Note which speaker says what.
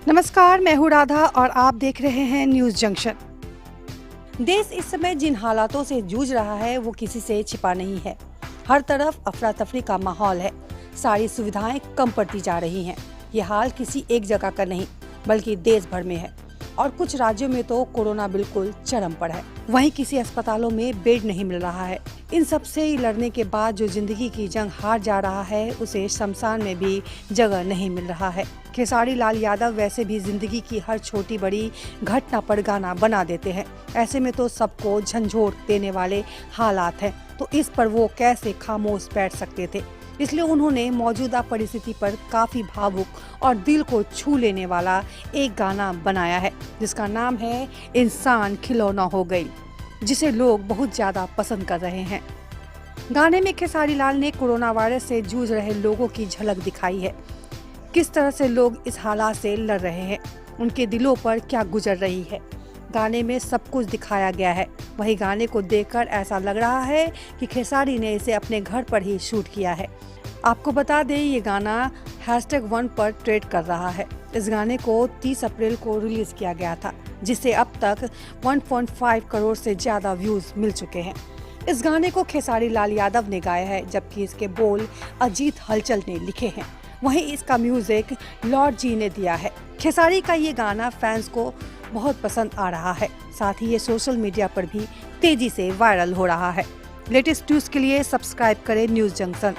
Speaker 1: नमस्कार, मैं हूँ राधा और आप देख रहे हैं न्यूज़ जंक्शन। देश इस समय जिन हालातों से जूझ रहा है वो किसी से छिपा नहीं है। हर तरफ अफरा तफरी का माहौल है। सारी सुविधाएं कम पड़ती जा रही हैं। ये हाल किसी एक जगह का नहीं बल्कि देश भर में है और कुछ राज्यों में तो कोरोना बिल्कुल चरम पर है। वहीं किसी अस्पतालों में बेड नहीं मिल रहा है। इन सब से लड़ने के बाद जो जिंदगी की जंग हार जा रहा है उसे शमशान में भी जगह नहीं मिल रहा है। खेसारी लाल यादव वैसे भी जिंदगी की हर छोटी बड़ी घटना पर गाना बना देते हैं। ऐसे में तो सबको झंझोर देने वाले हालात हैं, तो इस पर वो कैसे खामोश बैठ सकते थे। इसलिए उन्होंने मौजूदा परिस्थिति पर काफी भावुक और दिल को छू लेने वाला एक गाना बनाया है जिसका नाम है इंसान खिलौना हो गई, जिसे लोग बहुत ज्यादा पसंद कर रहे हैं। गाने में खेसारी लाल ने कोरोना वायरस से जूझ रहे लोगों की झलक दिखाई है। किस तरह से लोग इस हालात से लड़ रहे हैं, उनके दिलों पर क्या गुजर रही है, गाने में सब कुछ दिखाया गया है। वही गाने को देखकर ऐसा लग रहा है कि खेसारी ने इसे अपने घर पर ही शूट किया है। आपको बता दें, ये गाना #1 पर ट्रेंड कर रहा है। इस गाने को 30 अप्रैल को रिलीज किया गया था, जिसे अब तक 1.5 करोड़ से ज्यादा व्यूज मिल चुके हैं। इस गाने को खेसारी लाल यादव ने गाया है, जबकि इसके बोल अजीत हलचल ने लिखे हैं। वहीं इसका म्यूजिक लॉर्ड जी ने दिया है। खेसारी का ये गाना फैंस को बहुत पसंद आ रहा है। साथ ही ये सोशल मीडिया पर भी तेजी से वायरल हो रहा है। लेटेस्ट न्यूज के लिए सब्सक्राइब करें न्यूज़ जंक्शन।